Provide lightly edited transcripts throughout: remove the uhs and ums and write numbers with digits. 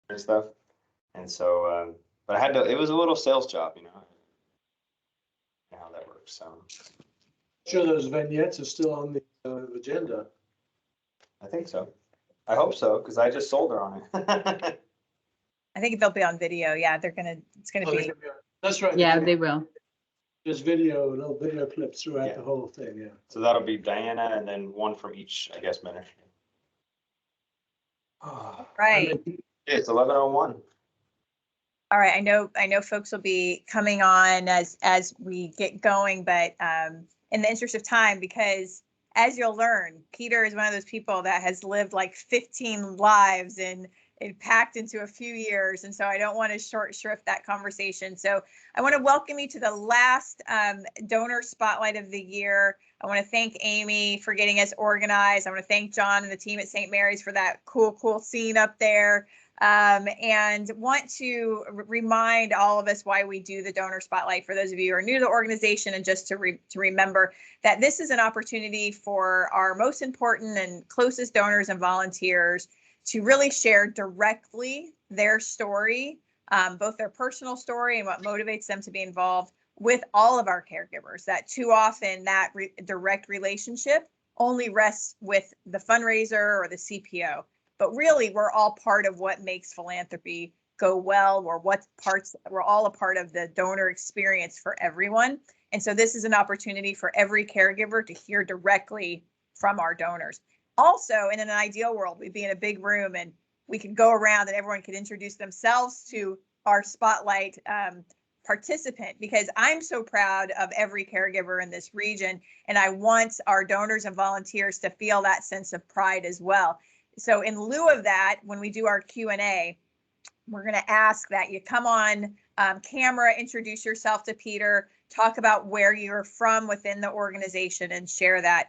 and stuff. And so, but I had to, it was a little sales job, you know, how that works. So Sure, those vignettes are still on the agenda. I think so. I hope so, because I just sold her on it. I think they'll be on video. Yeah, it's gonna be. That's right. Yeah, they will. There's little video clips throughout Yeah. the whole thing, yeah. So that'll be Diana and then one from each, I guess, ministry. Right. It's 11:01. All right. I know folks will be coming on as we get going, but in the interest of time, because as you'll learn, Peter is one of those people that has lived like 15 lives and packed into a few years. And so I don't want to short shrift that conversation. So I want to welcome you to the last donor spotlight of the year. I want to thank Amy for getting us organized. I want to thank John and the team at St. Mary's for that cool scene up there. And want to remind all of us why we do the donor spotlight for those of you who are new to the organization, and just to remember that this is an opportunity for our most important and closest donors and volunteers to really share directly their story, both their personal story and what motivates them to be involved with all of our caregivers. That too often that direct relationship only rests with the fundraiser or the CPO. But really, we're all part of what makes philanthropy go well, or we're all a part of the donor experience for everyone. And so this is an opportunity for every caregiver to hear directly from our donors. Also, in an ideal world, we'd be in a big room and we could go around and everyone could introduce themselves to our spotlight participant, because I'm so proud of every caregiver in this region, and I want our donors and volunteers to feel that sense of pride as well. So in lieu of that, when we do our Q&A, we're going to ask that you come on camera, introduce yourself to Peter, talk about where you're from within the organization, and share that.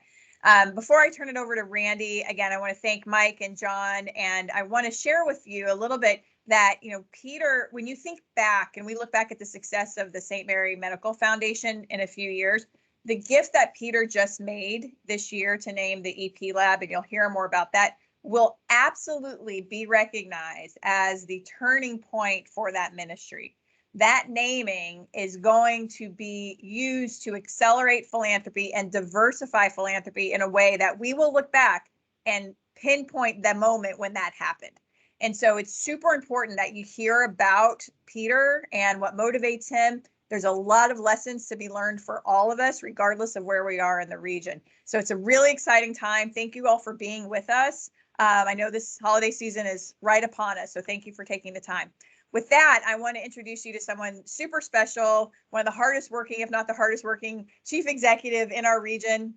Before I turn it over to Randy, again, I want to thank Mike and John, and I want to share with you a little bit that, you know, Peter, when you think back and we look back at the success of the St. Mary Medical Foundation in a few years, the gift that Peter just made this year to name the EP Lab, and you'll hear more about that, will absolutely be recognized as the turning point for that ministry. That naming is going to be used to accelerate philanthropy and diversify philanthropy in a way that we will look back and pinpoint the moment when that happened. And so it's super important that you hear about Peter and what motivates him. There's a lot of lessons to be learned for all of us, regardless of where we are in the region. So it's a really exciting time. Thank you all for being with us. I know this holiday season is right upon us, so thank you for taking the time. With that, I want to introduce you to someone super special, one of the hardest working, if not the hardest working, chief executive in our region,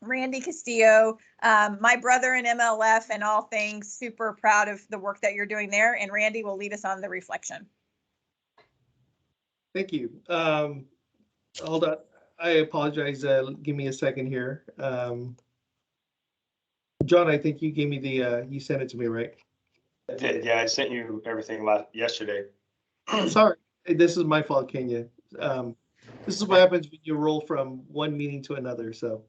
Randy Castillo, my brother in MLF and all things. Super proud of the work that you're doing there, and Randy will lead us on the reflection. Thank you. Hold on. I apologize. Give me a second here. John, I think you gave me the, you sent it to me, right? I did, yeah. I sent you everything yesterday. Sorry, this is my fault, Kenya. This is what happens when you roll from one meeting to another, so.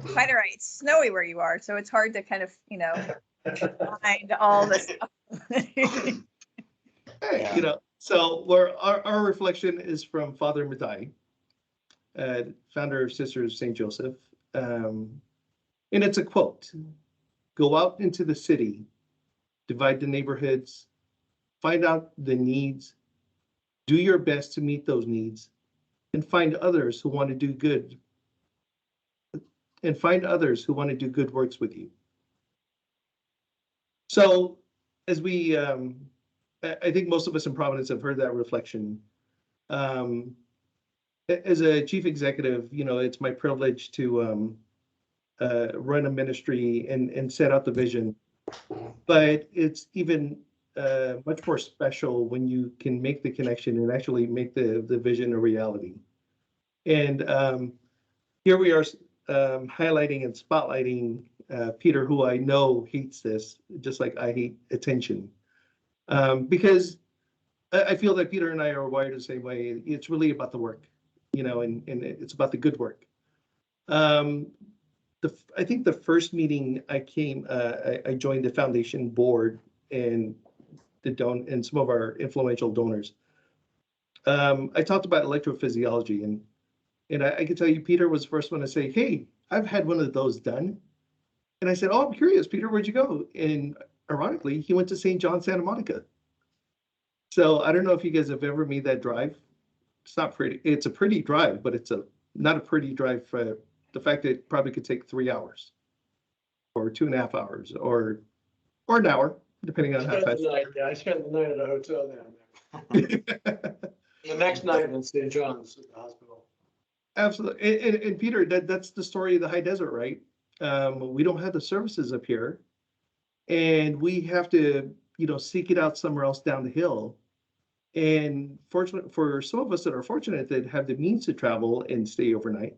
Quite all right. It's snowy where you are, so it's hard to kind of, you know, find all this stuff. Hey, you know, so our reflection is from Father Madai, founder of Sisters St. Joseph. And it's a quote: "Go out into the city, divide the neighborhoods, find out the needs, do your best to meet those needs, and find others who want to do good, works with you." So as we, I think most of us in Providence have heard that reflection. As a chief executive, you know, it's my privilege to run a ministry and set out the vision. But it's even much more special when you can make the connection and actually make the vision a reality. And here we are highlighting and spotlighting Peter, who I know hates this, just like I hate attention. Because I feel that Peter and I are wired the same way. It's really about the work, you know, and it's about the good work. The I think the first meeting I came, I joined the foundation board and and some of our influential donors. I talked about electrophysiology, and I can tell you, Peter was the first one to say, "Hey, I've had one of those done." And I said, "Oh, I'm curious, Peter, where'd you go?" And ironically, he went to St. John, Santa Monica. So I don't know if you guys have ever made that drive. It's not pretty. It's a pretty drive, but it's not a pretty drive for the fact that it probably could take 3 hours or 2.5 hours or an hour, depending on how fast. I spent the night at a hotel down there. The next night in St. John's at the hospital. Absolutely. And Peter, that's the story of the high desert, right? We don't have the services up here, and we have to, seek it out somewhere else down the hill. And fortunate for some of us that are fortunate that have the means to travel and stay overnight,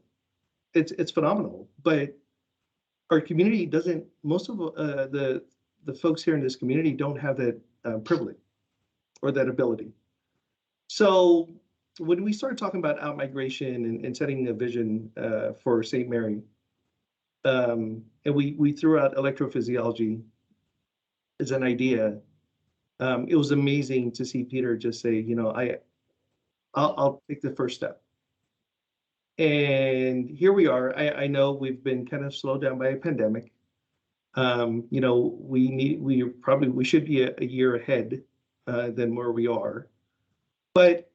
it's phenomenal. But our community doesn't. Most of the folks here in this community don't have that privilege or that ability. So when we started talking about outmigration and setting a vision for St. Mary, and we threw out electrophysiology as an idea, it was amazing to see Peter just say, I'll take the first step. And here we are. I know we've been kind of slowed down by a pandemic. We should be a year ahead than where we are. But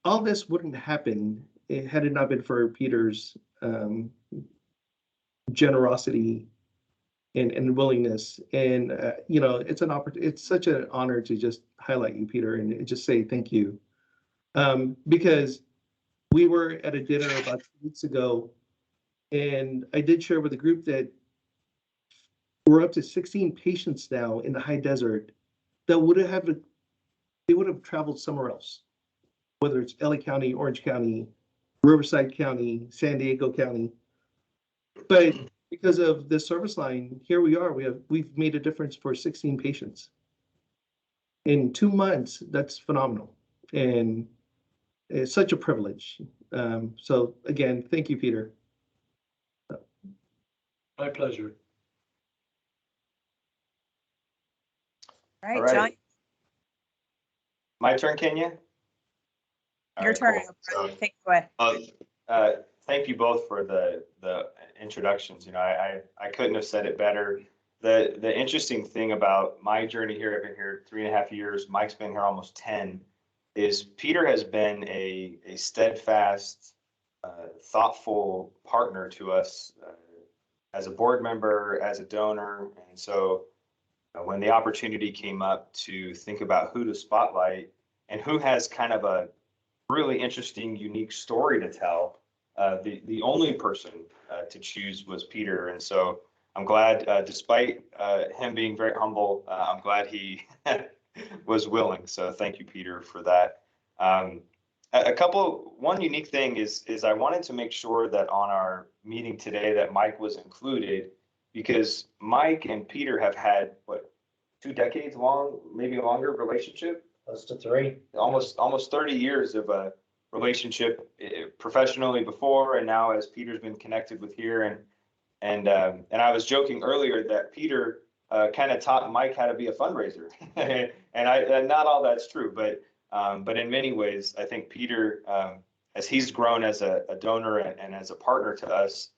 all this wouldn't happen had it not been for Peter's generosity and willingness. And it's such an honor to just highlight you, Peter, and just say thank you. Because we were at a dinner about 2 weeks ago, and I did share with the group that we're up to 16 patients now in the high desert that would have traveled somewhere else, whether it's LA County, Orange County, Riverside County, San Diego County. But because of this service line, here we are. We've made a difference for 16 patients in 2 months. That's phenomenal, and it's such a privilege. So again, thank you, Peter. My pleasure. All right, John, My turn, Kenya? All your right, turn. cool. Take it away. Thank you both for the introductions. I couldn't have said it better. The interesting thing about my journey here, I've been here 3.5 years. Mike's been here almost 10. Is Peter has been a steadfast, thoughtful partner to us as a board member, as a donor, and so when the opportunity came up to think about who to spotlight and who has kind of a really interesting, unique story to tell, the only person to choose was Peter. And so I'm glad, despite him being very humble, I'm glad he was willing. So thank you, Peter, for that. One unique thing is I wanted to make sure that on our meeting today that Mike was included, because Mike and Peter have had, 2 decades long, maybe longer relationship? Close to 3. Almost 30 years of a relationship professionally before, and now as Peter's been connected with here. And I was joking earlier that Peter kind of taught Mike how to be a fundraiser. and not all that's true, but in many ways, I think Peter, as he's grown as a donor and as a partner to us,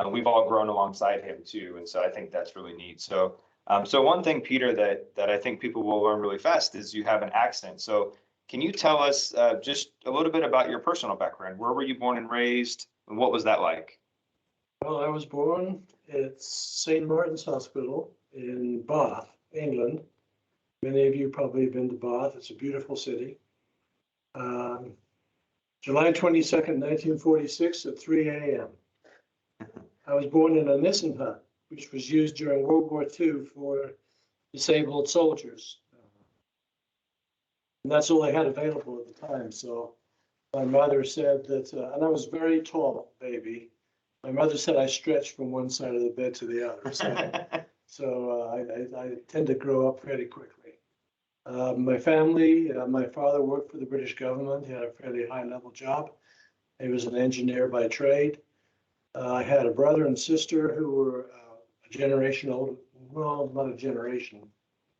we've all grown alongside him too. And so I think that's really neat. So one thing, Peter, that I think people will learn really fast is you have an accent. So can you tell us just a little bit about your personal background? Where were you born and raised, and what was that like? Well, I was born at St. Martin's Hospital in Bath, England. Many of you probably have been to Bath. It's a beautiful city. July 22nd, 1946 at 3 a.m. I was born in a Nissen hut, which was used during World War II for disabled soldiers. And that's all they had available at the time. So my mother said that, and I was a very tall baby. My mother said I stretched from one side of the bed to the other. So I tend to grow up fairly quickly. My family, my father worked for the British government. He had a fairly high level job. He was an engineer by trade. I had a brother and sister who were a generation old. Well, not a generation.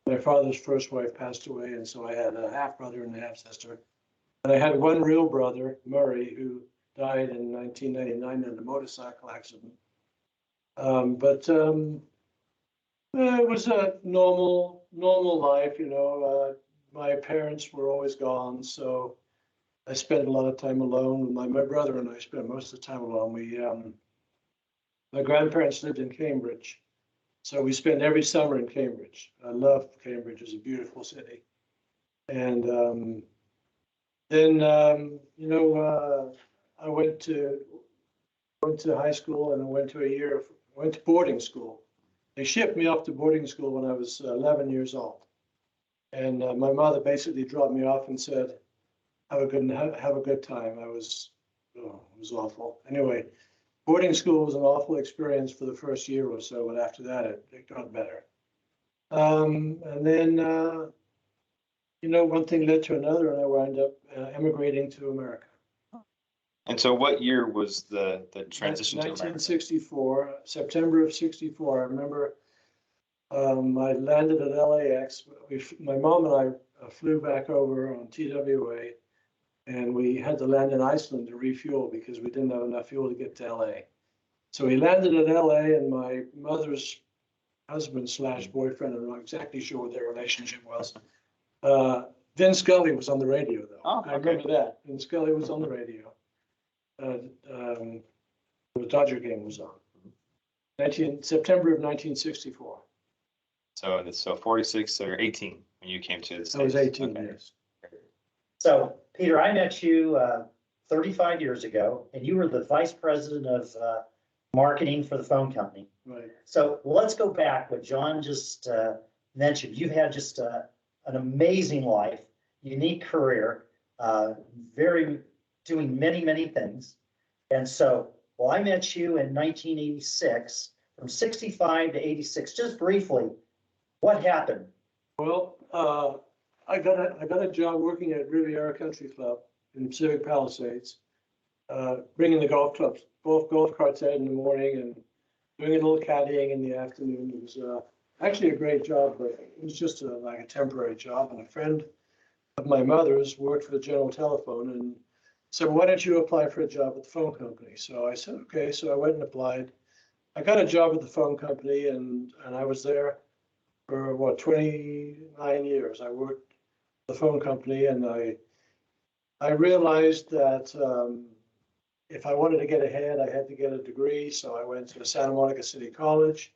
My father's first wife passed away, and so I had a half brother and a half sister. And I had one real brother, Murray, who died in 1999 in a motorcycle accident. It was a normal life, you know. My parents were always gone, so I spent a lot of time alone. My brother and I spent most of the time alone. My grandparents lived in Cambridge, so we spent every summer in Cambridge. I love Cambridge; it's a beautiful city. And I went to high school, and I went to boarding school. They shipped me off to boarding school when I was 11 years old. And my mother basically dropped me off and said, have a good time. It was awful. Anyway, boarding school was an awful experience for the first year or so, but after that, it got better. And then, one thing led to another, and I wound up emigrating to America. And so what year was the transition to America? 1964, September of 64. I remember I landed at LAX. My mom and I flew back over on TWA, and we had to land in Iceland to refuel because we didn't have enough fuel to get to LA. So we landed at LA, and my mother's husband / boyfriend, I'm not exactly sure what their relationship was. Vin Scully was on the radio, though. Oh, okay. I remember that. Vin Scully was on the radio. The Dodger game was on. September of 1964. So 46 or 18 when you came to the States. I was 18, Okay. yes. So, Peter, I met you 35 years ago, and you were the vice president of marketing for the phone company. Right. So let's go back. What John just mentioned, you've had just an amazing life, unique career, doing many things. And so, well, I met you in 1986, from 65 to 86. Just briefly, what happened? Well, I got a job working at Riviera Country Club in Pacific Palisades, bringing the golf carts out in the morning and doing a little caddying in the afternoon. It was actually a great job, but it was just like a temporary job. And a friend of my mother's worked for the General Telephone and said, "Why don't you apply for a job at the phone company?" So I said, "Okay." So I went and applied. I got a job at the phone company, and I was there for 29 years. I worked at the phone company, and I realized that if I wanted to get ahead, I had to get a degree. So I went to Santa Monica City College,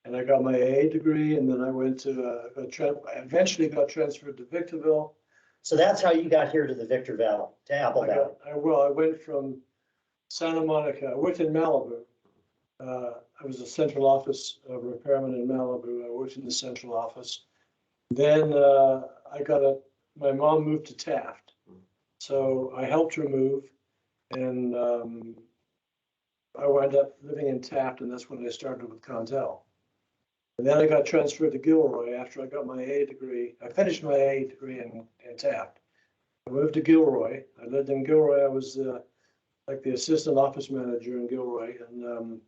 and I got my AA degree, and then I went to I eventually got transferred to Victorville. So that's how you got here to the Victor Valley, to Apple Valley. I went from Santa Monica. I worked in Malibu. I was a central office repairman in Malibu. I worked in the central office. Then my mom moved to Taft. So I helped her move, and I wound up living in Taft, and that's when I started with Contel. And then I got transferred to Gilroy after I got my AA degree. I finished my AA degree in Taft. I moved to Gilroy. I lived in Gilroy. I was like the assistant office manager in Gilroy, and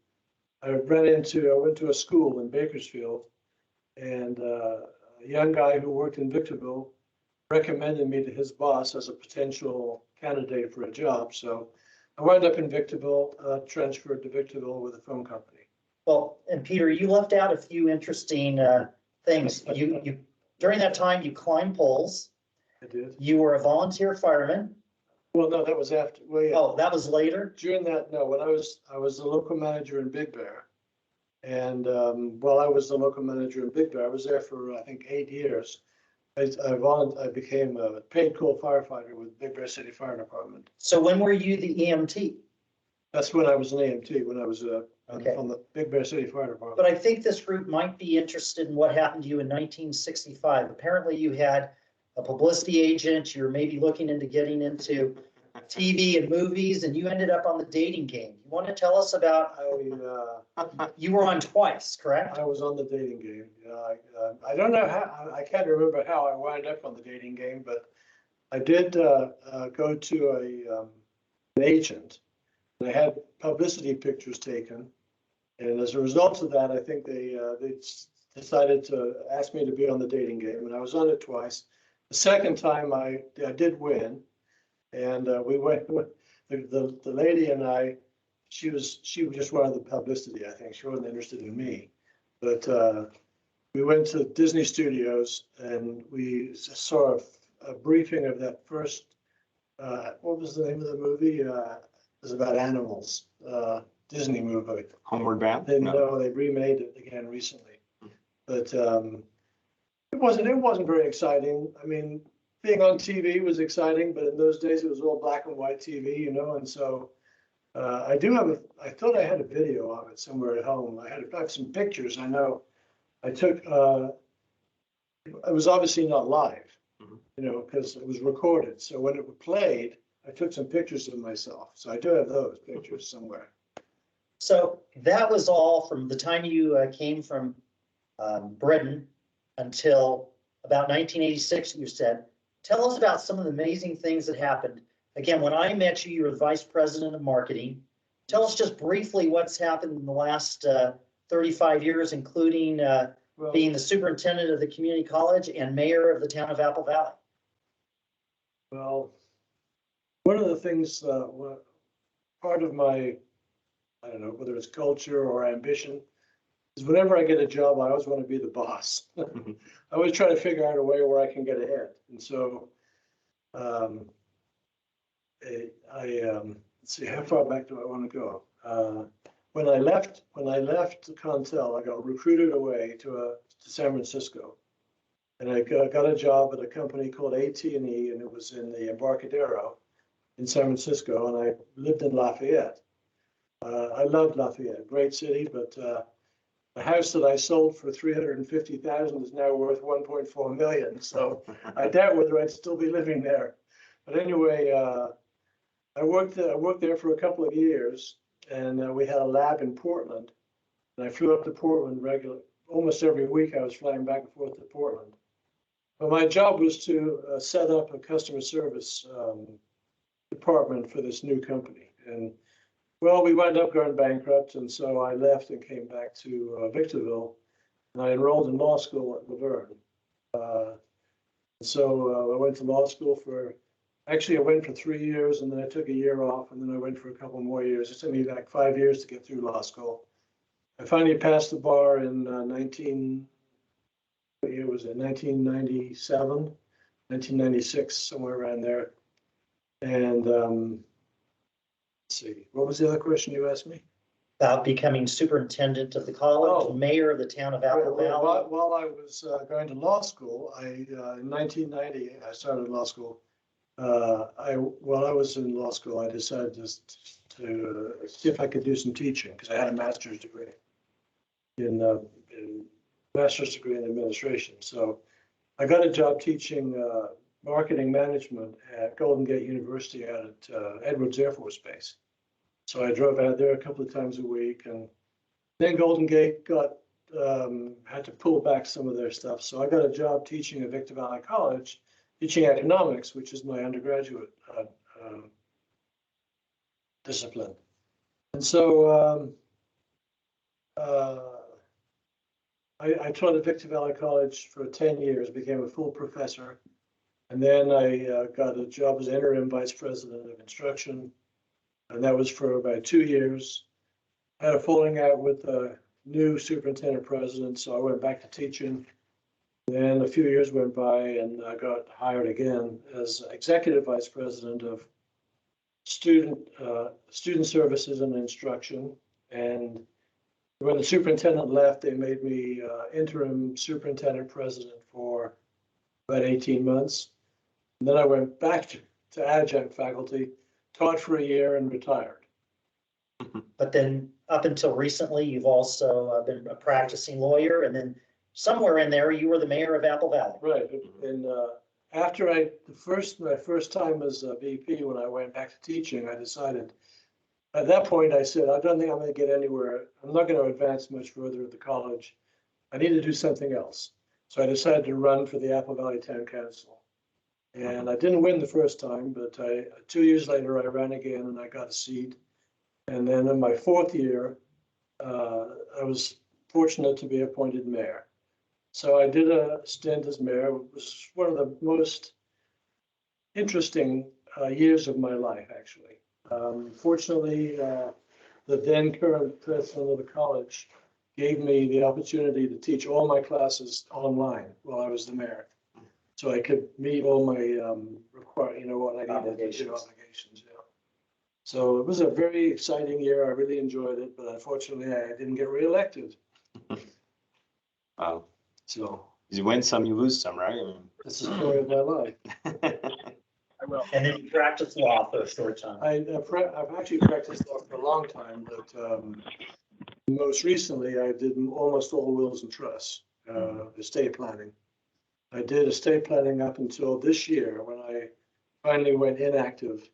I went to a school in Bakersfield, and a young guy who worked in Victorville recommended me to his boss as a potential candidate for a job. So I wound up in Victorville, transferred to Victorville with a phone company. Well, and Peter, you left out a few interesting things. You during that time, you climbed poles. I did. You were a volunteer fireman. Well, no, that was after. Well, yeah. Oh, that was later? During that, no, when I was the local manager in Big Bear. And while I was the local manager in Big Bear, I was there for, I think, 8 years. I became a paid call firefighter with Big Bear City Fire Department. So when were you the EMT? That's when I was an EMT, when I was Okay. from the Big Bear City Fire Department. But I think this group might be interested in what happened to you in 1965. Apparently you had a publicity agent. You're maybe looking into getting into TV and movies, and you ended up on the dating game. You want to tell us about, you were on twice, correct? I was on the dating game. I don't know how, I can't remember how I wound up on the dating game, but I did go to an agent They had publicity pictures taken. And as a result of that, I think they decided to ask me to be on the dating game, and I was on it twice. The second time I did win, and we went with the lady and I. She just wanted the publicity. I think she wasn't interested in me, but we went to Disney Studios and we saw a briefing of that first. What was the name of the movie? It was about animals. Disney movie. Homeward Bound? No, they remade it again recently, but it wasn't very exciting. I mean, being on TV was exciting, but in those days it was all black and white TV, you know, and so I thought I had a video of it somewhere at home. I have some pictures. I know I took. It was obviously not live, you know, because it was recorded. So when it played, I took some pictures of myself. So I do have those pictures somewhere. So that was all from the time you came from Britain until about 1986, you said. Tell us about some of the amazing things that happened. Again, when I met you, you were the vice president of marketing. Tell us just briefly what's happened in the last 35 years, including being the superintendent of the community college and mayor of the town of Apple Valley. Well, one of the things, part of my, I don't know, whether it's culture or ambition, is whenever I get a job, I always want to be the boss. I always try to figure out a way where I can get ahead. And so let's see, how far back do I want to go? When I left Contel, I got recruited away to San Francisco. And I got a job at a company called AT&E, and it was in the Embarcadero in San Francisco, and I lived in Lafayette. I loved Lafayette, great city, but the house that I sold for $350,000 is now worth $1.4 million. So I doubt whether I'd still be living there. But anyway, I worked there for a couple of years, and we had a lab in Portland. And I flew up to Portland regularly. Almost every week I was flying back and forth to Portland. But my job was to set up a customer service department for this new company. And well, we wound up going bankrupt, and so I left and came back to Victorville, and I enrolled in law school at Laverne. So I went to law school actually I went for 3 years, and then I took a year off, and then I went for a couple more years. It took me like 5 years to get through law school. I finally passed the bar in 1997, 1996, somewhere around there. And let's see, what was the other question you asked me? About becoming superintendent of the college, mayor of the town of Apple Valley. While I was going to law school, in 1990, I started law school. While I was in law school, I decided just to see if I could do some teaching, because I had a master's degree in administration. So I got a job teaching marketing management at Golden Gate University out at Edwards Air Force Base. So I drove out there a couple of times a week, and then Golden Gate had to pull back some of their stuff. So I got a job teaching at Victor Valley College, teaching economics, which is my undergraduate discipline. And so I taught at Victor Valley College for 10 years, became a full professor. And then I got a job as interim vice president of instruction. And that was for about 2 years. I had a falling out with the new superintendent president, so I went back to teaching. Then a few years went by, and I got hired again as executive vice president of student services and instruction. And when the superintendent left, they made me interim superintendent president for about 18 months. And then I went back to adjunct faculty, taught for a year, and retired. But then up until recently, you've also been a practicing lawyer, and then somewhere in there, you were the mayor of Apple Valley. Right. And after my first time as a VP, when I went back to teaching, I decided, at that point, I said, I don't think I'm going to get anywhere. I'm not going to advance much further at the college. I need to do something else. So I decided to run for the Apple Valley Town Council. And I didn't win the first time, but 2 years later, I ran again and I got a seat. And then in my fourth year, I was fortunate to be appointed mayor. So I did a stint as mayor. It was one of the most interesting years of my life, actually. Fortunately, the then current president of the college gave me the opportunity to teach all my classes online while I was the mayor. So I could meet all my what I needed to do, obligations. Yeah. So it was a very exciting year. I really enjoyed it, but unfortunately, I didn't get reelected. Wow. So You win some, you lose some, right? that's the story of my life. And then you practiced law for a short time. I've actually practiced law for a long time, but most recently I did almost all wills and trusts, estate planning. I did estate planning up until this year when I finally went inactive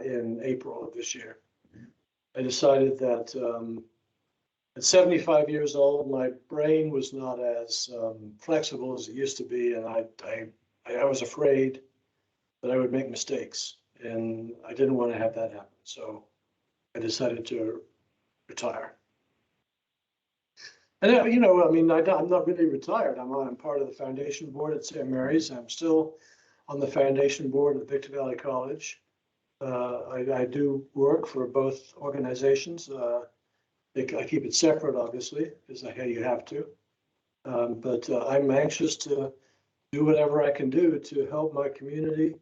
in April of this year. I decided that at 75 years old, my brain was not as flexible as it used to be, and I was afraid that I would make mistakes, and I didn't want to have that happen. So I decided to retire. And I mean, I'm not really retired. I'm part of the foundation board at St. Mary's. I'm still on the foundation board at Victor Valley College. I do work for both organizations. I keep it separate, obviously, because you have to. But I'm anxious to do whatever I can do to help my community,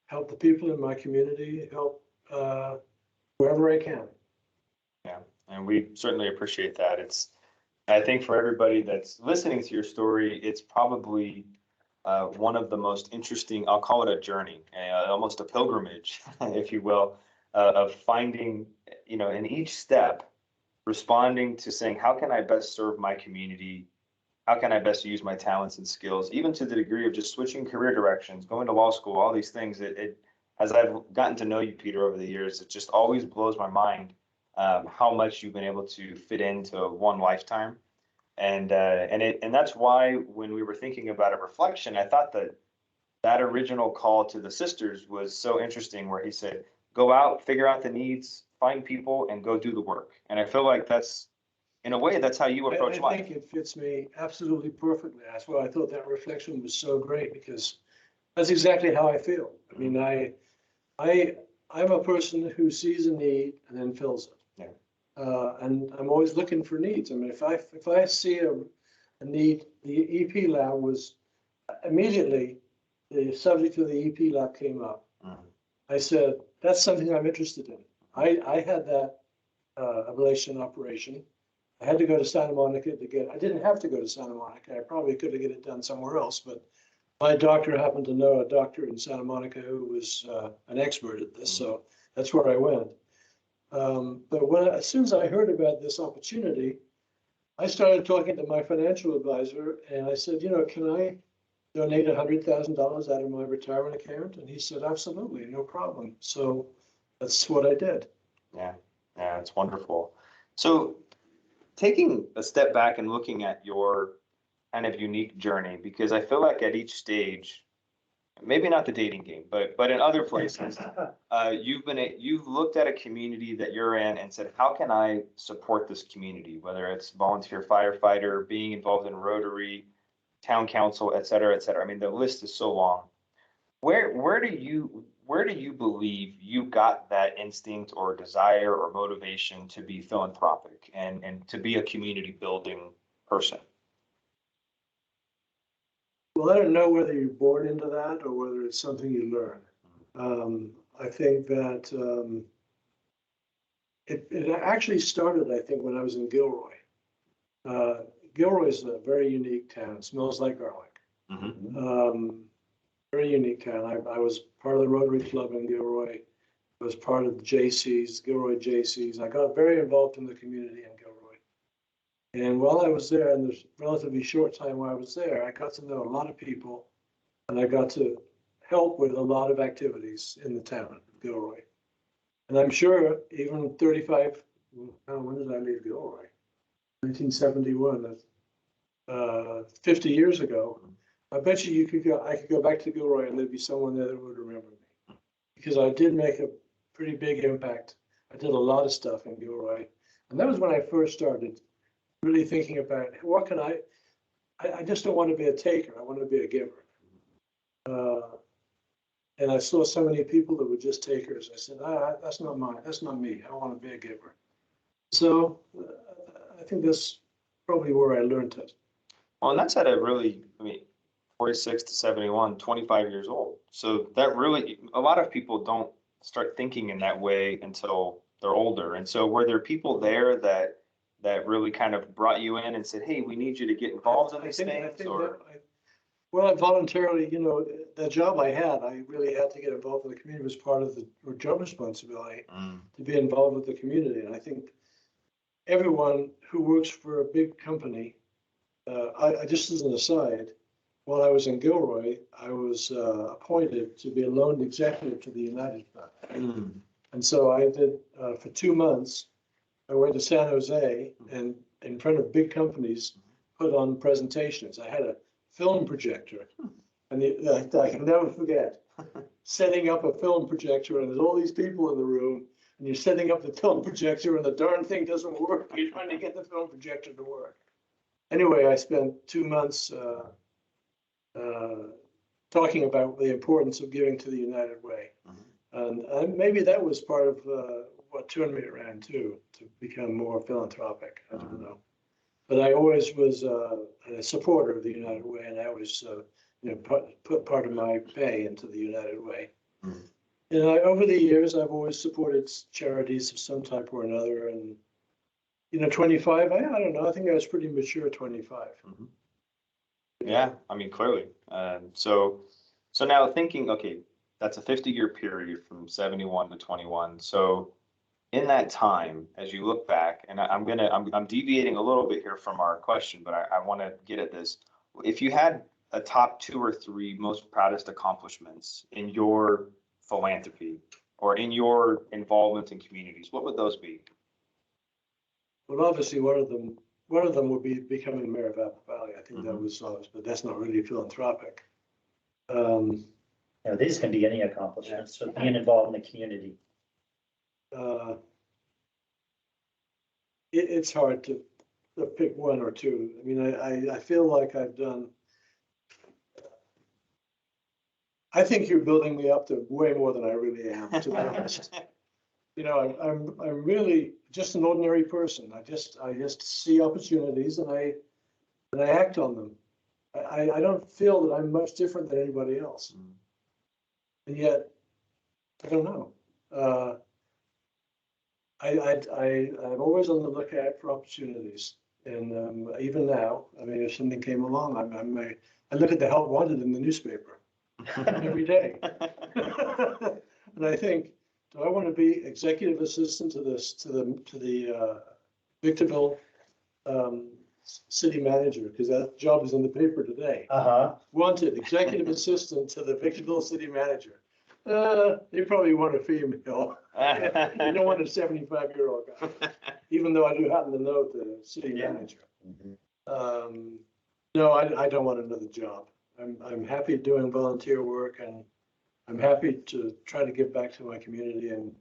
help the people in my community, help wherever I can. Yeah, and we certainly appreciate that. I think for everybody that's listening to your story, it's probably one of the most interesting, I'll call it a journey, almost a pilgrimage, if you will, of finding, in each step, responding to saying, how can I best serve my community? How can I best use my talents and skills, even to the degree of just switching career directions, going to law school, all these things. As I've gotten to know you, Peter, over the years, it just always blows my mind how much you've been able to fit into one lifetime. And that's why when we were thinking about a reflection, I thought that original call to the sisters was so interesting, where he said, go out, figure out the needs, find people, and go do the work. And I feel like in a way, that's how you approach life. I think it fits me absolutely perfectly. That's why I thought that reflection was so great, because that's exactly how I feel. I mean, I'm a person who sees a need and then fills it. Yeah. And I'm always looking for needs. I mean, if I see a need, the EP lab was immediately, the subject of the EP lab came up. I said, that's something I'm interested in. I had that ablation operation. I had to go to Santa Monica I didn't have to go to Santa Monica. I probably could have get it done somewhere else, but my doctor happened to know a doctor in Santa Monica who was an expert at this. So that's where I went. But as soon as I heard about this opportunity, I started talking to my financial advisor, and I said, can I donate $100,000 out of my retirement account? And he said, absolutely, no problem. So that's what I did. Yeah, it's wonderful. So taking a step back and looking at your kind of unique journey, because I feel like at each stage, maybe not the dating game, but in other places, you've looked at a community that you're in and said, how can I support this community? Whether it's volunteer firefighter, being involved in Rotary, town council, et cetera, et cetera. I mean, the list is so long. Where do you believe you got that instinct or desire or motivation to be philanthropic and to be a community building person? Well, I don't know whether you're born into that or whether it's something you learn. I think that it actually started, I think, when I was in Gilroy. Gilroy is a very unique town. It smells like garlic. Very unique town. I was part of the Rotary Club in Gilroy. I was part of the JCs, Gilroy JCs. I got very involved in the community in Gilroy. And while I was there, in the relatively short time while I was there, I got to know a lot of people, and I got to help with a lot of activities in the town of Gilroy. And I'm sure even 35, when did I leave Gilroy? 1971, that's 50 years ago. I bet I could go back to Gilroy and there'd be someone there that would remember me, because I did make a pretty big impact I did a lot of stuff in Gilroy. And that was when I first started really thinking about what can I just don't want to be a taker. I want to be a giver. And I saw so many people that were just takers. I said, that's not mine. That's not me. I want to be a giver. So I think that's probably where I learned it. Well, and that's at a really, I mean, 46 to 71, 25 years old. So that really, a lot of people don't start thinking in that way until they're older. And so were there people there that really kind of brought you in and said, hey, we need you to get involved in these things? Or Well, I voluntarily, the job I had, I really had to get involved with the community. It was part of the job responsibility to be involved with the community. And I think everyone who works for a big company, I just as an aside, while I was in Gilroy, I was appointed to be a loan executive to the United Fund. And so I did, for 2 months, I went to San Jose and in front of big companies, put on presentations. I had a film projector, and I can never forget setting up a film projector, and there's all these people in the room, and you're setting up the film projector, and the darn thing doesn't work. You're trying to get the film projector to work. Anyway, I spent 2 months talking about the importance of giving to the United Way, and maybe that was part of what turned me around too, to become more philanthropic. I don't know. But I always was a supporter of the United Way, and I always, put part of my pay into the United Way. And over the years, I've always supported charities of some type or another. And 25, I don't know. I think I was pretty mature at 25. Yeah, I mean, clearly. So now thinking, okay, that's a 50-year period from 71 to 21. So in that time, as you look back, and I'm deviating a little bit here from our question, but I want to get at this. If you had a top 2 or 3 most proudest accomplishments in your philanthropy or in your involvement in communities, what would those be? Well, obviously, one of them would be becoming mayor of Apple Valley. I think that was, but that's not really philanthropic. These can be any accomplishments, so being involved in the community. It's hard to pick 1 or 2. I mean, I feel like I've done. I think you're building me up to way more than I really am, to be honest. I'm really just an ordinary person. I just see opportunities and I act on them. I don't feel that I'm much different than anybody else, and yet I don't know. I'm always on the lookout for opportunities, and even now, I mean, if something came along, I look at the help wanted in the newspaper every day, and I think, do I want to be executive assistant to the Victorville city manager, because that job is in the paper today. Wanted executive assistant to the Victorville city manager. They probably want a female. You don't want a 75-year-old guy, even though I do happen to know the city manager. No, I don't want another job. I'm happy doing volunteer work, and I'm happy to try to give back to my community and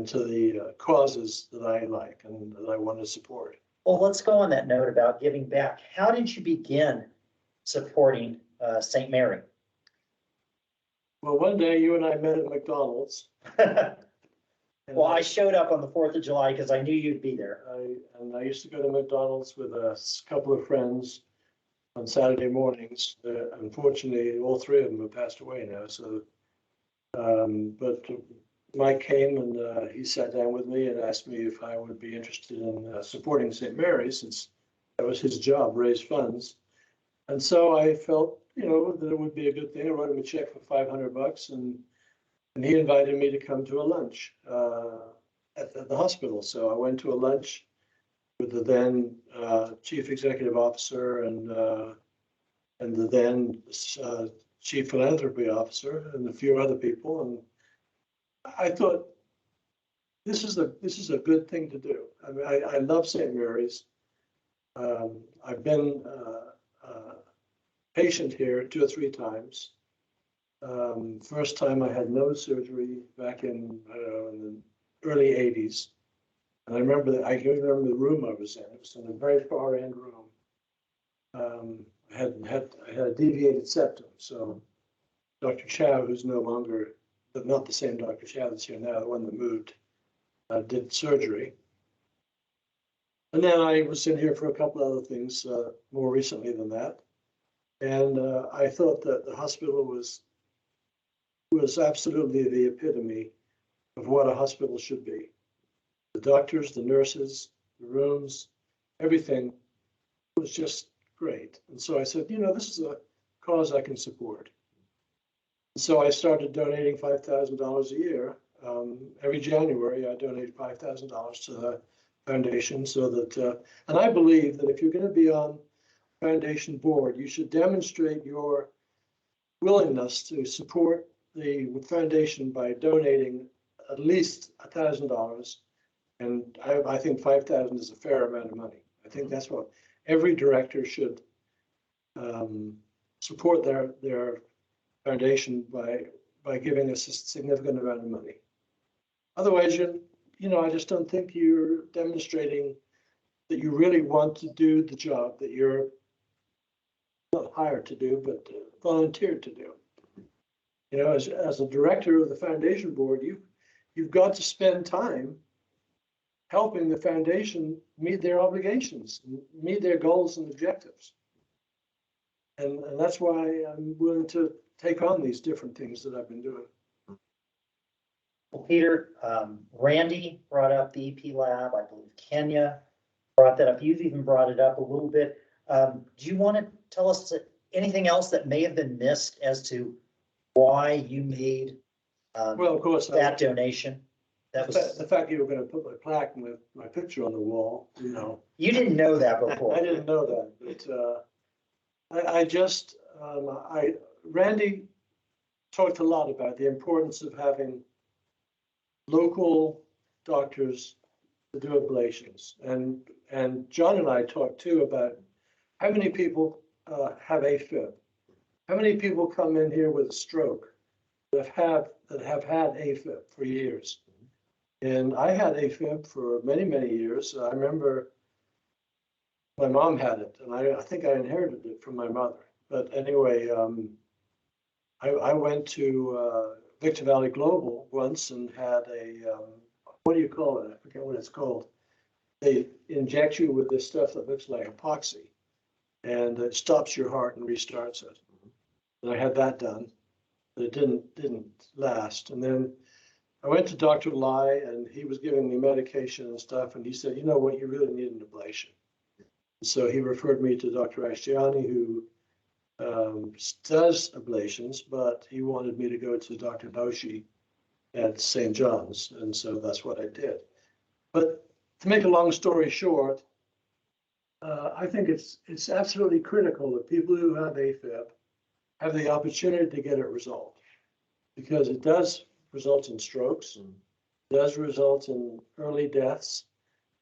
to the causes that I like and that I want to support. Well, let's go on that note about giving back. How did you begin supporting St. Mary? Well, one day you and I met at McDonald's. Well, I showed up on the 4th of July because I knew you'd be there. I used to go to McDonald's with a couple of friends on Saturday mornings. Unfortunately, all 3 of them have passed away now. So, but Mike came and he sat down with me and asked me if I would be interested in supporting St. Mary's, since that was his job, raise funds. And so I felt, that it would be a good thing. I wrote him a check for $500, and he invited me to come to a lunch at the hospital. So I went to a lunch with the then chief executive officer and the then chief philanthropy officer and a few other people. And I thought, this is a good thing to do. I mean, I love St. Mary's. I've been patient here 2 or 3 times. First time I had nose surgery back in the early 80s. And I remember that, I can remember the room I was in. It was in a very far end room. I had a deviated septum. So Dr. Chow, who's no longer, but not the same Dr. Chow that's here now, the one that moved, did surgery. And then I was in here for a couple other things more recently than that. And I thought that the hospital was absolutely the epitome of what a hospital should be. The doctors, the nurses, the rooms, everything was just great. And so I said, this is a cause I can support. So I started donating $5,000 a year. Every January, I donate $5,000 to the foundation so that, and I believe that if you're going to be on foundation board, you should demonstrate your willingness to support the foundation by donating at least $1,000. And I think 5,000 is a fair amount of money. I think that's what every director should support their foundation by giving us a significant amount of money. Otherwise, I just don't think you're demonstrating that you really want to do the job that you're not hired to do, but volunteered to do. As a director of the foundation board, you've got to spend time helping the foundation meet their obligations, meet their goals and objectives. And that's why I'm willing to take on these different things that I've been doing. Well, Peter, Randy brought up the EP lab. I believe Kenya brought that up. You've even brought it up a little bit. Do you want to tell us anything else that may have been missed as to why you made Well, of course, that donation? That was the fact you were going to put my plaque with my picture on the wall. You didn't know that before. I didn't know that, but Randy talked a lot about the importance of having local doctors to do ablations, and John and I talked too about how many people have AFib, how many people come in here with a stroke that have had AFib for years. And I had AFib for many, many years. I remember my mom had it, and I think I inherited it from my mother. But anyway, I went to Victor Valley Global once and had what do you call it? I forget what it's called. They inject you with this stuff that looks like epoxy, and it stops your heart and restarts it. And I had that done, but it didn't last. And then I went to Dr. Lai, and he was giving me medication and stuff, and he said, you know what, you really need an ablation. And so he referred me to Dr. Ashtiani, who does ablations, but he wanted me to go to Dr. Doshi at St. John's, and so that's what I did. But to make a long story short, I think it's absolutely critical that people who have AFib have the opportunity to get it resolved, because it does result in strokes, does result in early deaths,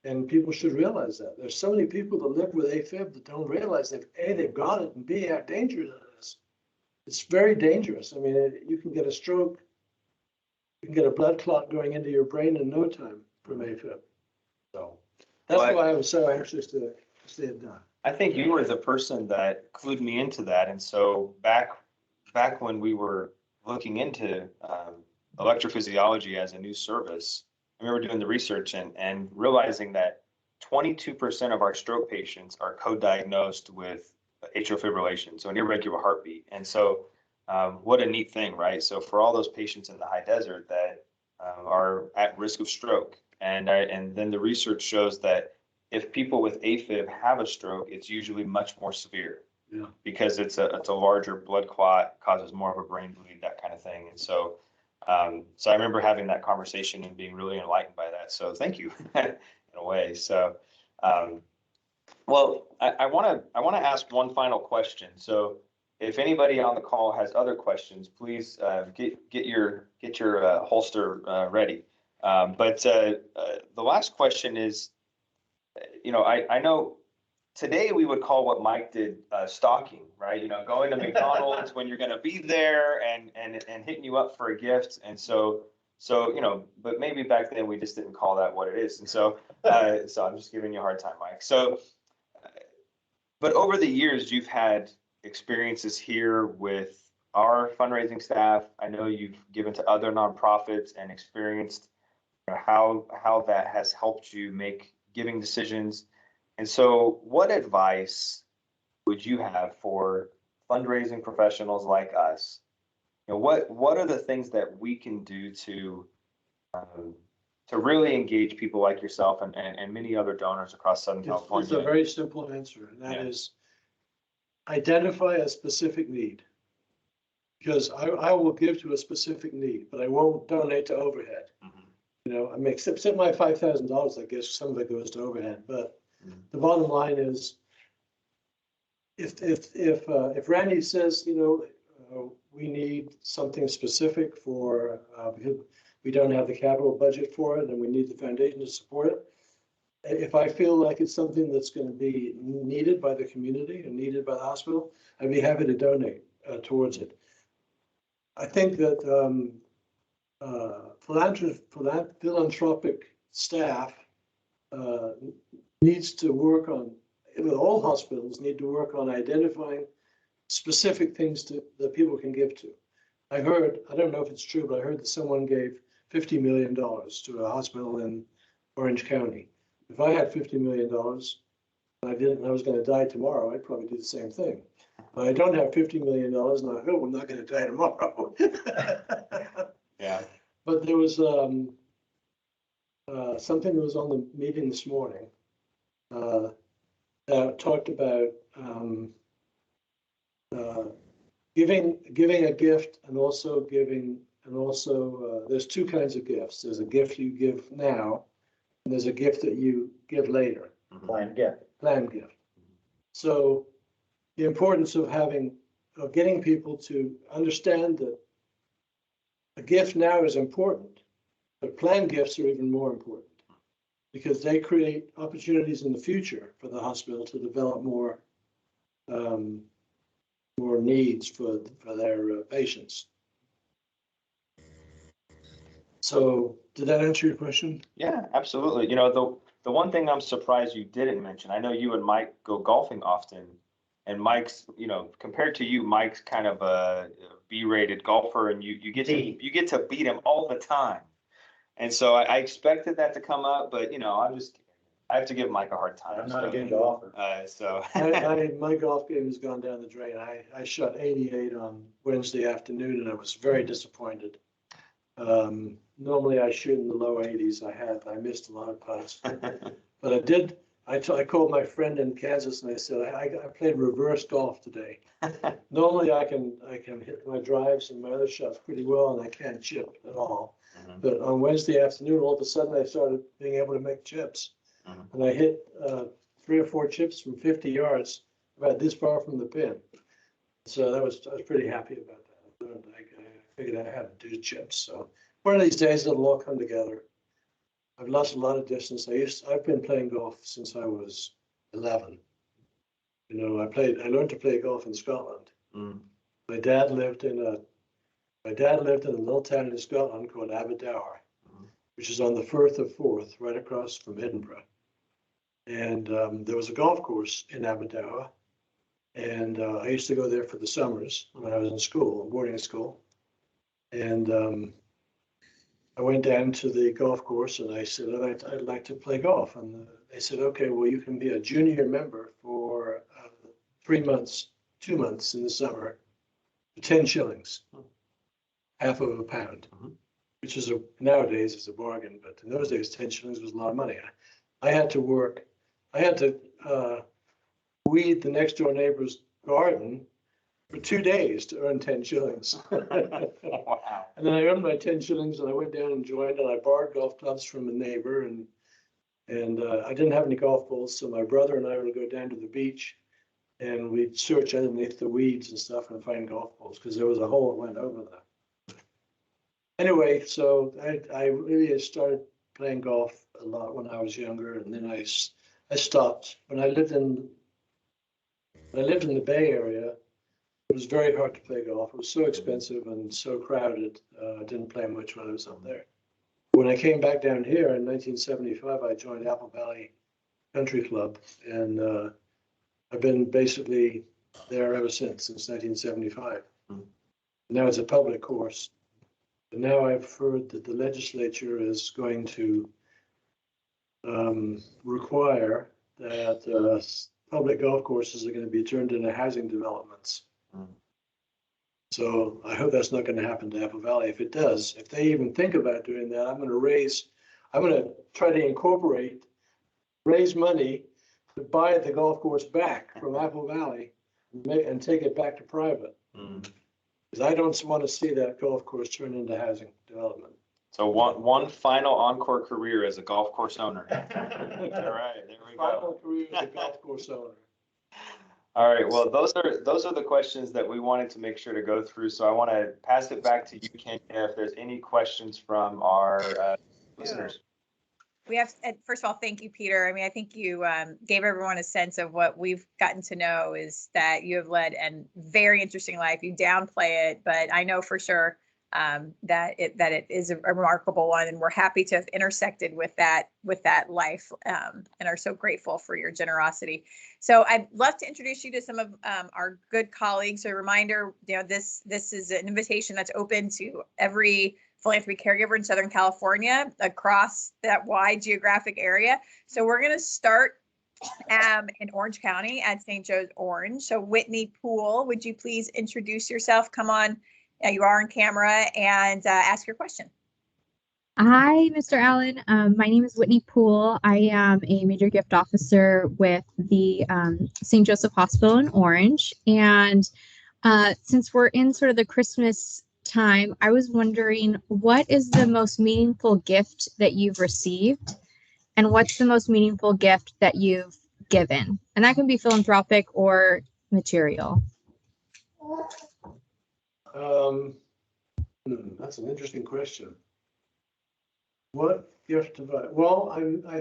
and people should realize that. There's so many people that live with AFib that don't realize that A, they've got it, and B, how dangerous it is. It's very dangerous. I mean, you can get a stroke, you can get a blood clot going into your brain in no time from AFib. So that's why I was so anxious to see it done. I think you were the person that clued me into that. And so back when we were looking into electrophysiology as a new service, I remember doing the research and realizing that 22% of our stroke patients are co-diagnosed with atrial fibrillation, so an irregular heartbeat. And so what a neat thing, right? So for all those patients in the high desert that are at risk of stroke, and then the research shows that if people with AFib have a stroke, it's usually much more severe. Yeah. Because it's a larger blood clot, causes more of a brain bleed, that kind of thing. And so so I remember having that conversation and being really enlightened by that. So thank you in a way. So well, I want to ask one final question. So if anybody on the call has other questions, please get your holster ready. But the last question is, I know today we would call what Mike did stalking, right? Going to McDonald's when you're going to be there and hitting you up for a gift. And so So, but maybe back then we just didn't call that what it is. And so, so I'm just giving you a hard time, Mike. So, but over the years, you've had experiences here with our fundraising staff. I know you've given to other nonprofits and experienced how that has helped you make giving decisions. And so what advice would you have for fundraising professionals like us? What are the things that we can do to really engage people like yourself and many other donors across Southern It's California? a very simple answer, and that is identify a specific need. Because I will give to a specific need, but I won't donate to overhead. I mean, except my $5,000, I guess some of it goes to overhead, but the bottom line is, if Randy says, we need something specific for, because we don't have the capital budget for it and we need the foundation to support it. If I feel like it's something that's going to be needed by the community and needed by the hospital, I'd be happy to donate towards it. I think that philanthropic staff needs to work on, all hospitals need to work on identifying specific things that people can give to. I don't know if it's true, but I heard that someone gave $50 million to a hospital in Orange County. If I had $50 million and I was going to die tomorrow, I'd probably do the same thing. But I don't have $50 million, and I hope I'm not going to die tomorrow. Yeah. But there was something that was on the meeting this morning that talked about giving a gift and also there's two kinds of gifts. There's a gift you give now, and there's a gift that you give later. Planned gift. Planned gift. So the importance of getting people to understand that a gift now is important, but planned gifts are even more important because they create opportunities in the future for the hospital to develop more needs for their patients. So did that answer your question? Yeah, absolutely. The one thing I'm surprised you didn't mention, I know you and Mike go golfing often, and Mike's, compared to you, Mike's kind of a B-rated golfer, and you get to beat him all the time. And so I expected that to come up, but I have to give Mike a hard time. I'm not a good golfer. My golf game has gone down the drain. I shot 88 on Wednesday afternoon, and I was very disappointed. Normally I shoot in the low 80s. I missed a lot of putts, but I did. I called my friend in Kansas and I said, I played reverse golf today. Normally I can hit my drives and my other shots pretty well, and I can't chip at all. But on Wednesday afternoon, all of a sudden I started being able to make chips, and I hit 3 or 4 chips from 50 yards, about this far from the pin. So I was pretty happy about that. I figured out how to do chips. So one of these days it'll all come together. I've lost a lot of distance. I've been playing golf since I was 11. I learned to play golf in Scotland. My dad lived in a little town in Scotland called Aberdour, which is on the Firth of Forth, right across from Edinburgh. And there was a golf course in Aberdour, and I used to go there for the summers when I was in school, boarding school. And I went down to the golf course and I said, I'd like to play golf. And they said, okay, well, you can be a junior member for 3 months, 2 months in the summer, for 10 shillings, half of a pound, which is nowadays is a bargain. But in those days, 10 shillings was a lot of money. I had to work. I had to weed the next door neighbor's garden for 2 days to earn 10 shillings. Wow. And then I earned my 10 shillings and I went down and joined, and I borrowed golf clubs from a neighbor, and I didn't have any golf balls. So my brother and I would go down to the beach and we'd search underneath the weeds and stuff and find golf balls because there was a hole that went over them. Anyway, so I really started playing golf a lot when I was younger, and then I stopped. When I lived in the Bay Area, it was very hard to play golf. It was so expensive and so crowded. I didn't play much when I was up there. When I came back down here in 1975, I joined Apple Valley Country Club, and I've been basically there ever since 1975. Now it's a public course. And now I've heard that the legislature is going to require that public golf courses are going to be turned into housing developments. So I hope that's not going to happen to Apple Valley. If it does, if they even think about doing that, I'm going to try to raise money to buy the golf course back from Apple Valley and take it back to private. Because I don't want to see that golf course turn into housing development. So one final encore career as a golf course owner. All right, there we go. Final career as a golf course owner. All right, well, those are the questions that we wanted to make sure to go through. So I want to pass it back to you, Kenya, if there's any questions from our listeners. We have, first of all, thank you, Peter. I mean, I think you gave everyone a sense of what we've gotten to know is that you have led a very interesting life. You downplay it, but I know for sure that it is a remarkable one, and we're happy to have intersected with that life, and are so grateful for your generosity. So I'd love to introduce you to some of our good colleagues. A reminder, this is an invitation that's open to every philanthropy caregiver in Southern California across that wide geographic area. So we're going to start in Orange County at St. Joe's Orange. So Whitney Poole, would you please introduce yourself? Come on, you are on camera, and ask your question. Hi, Mr. Allan. My name is Whitney Poole. I am a major gift officer with the St. Joseph Hospital in Orange. And since we're in sort of the Christmas time, I was wondering, what is the most meaningful gift that you've received? And what's the most meaningful gift that you've given? And that can be philanthropic or material. That's an interesting question. What gift have I? Well,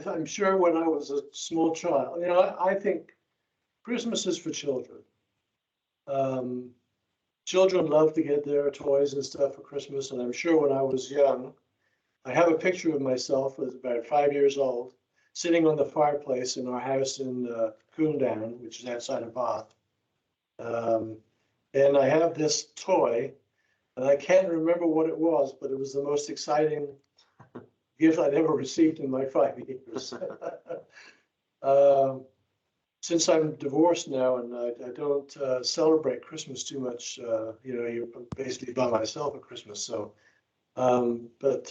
I'm sure when I was a small child, I think Christmas is for children. Children love to get their toys and stuff for Christmas, and I'm sure when I was young, I have a picture of myself as about 5 years old, sitting on the fireplace in our house in Coondown, which is outside of Bath. And I have this toy, and I can't remember what it was, but it was the most exciting gift I'd ever received in my 5 years. Since I'm divorced now and I don't celebrate Christmas too much, you're basically by myself at Christmas. So, but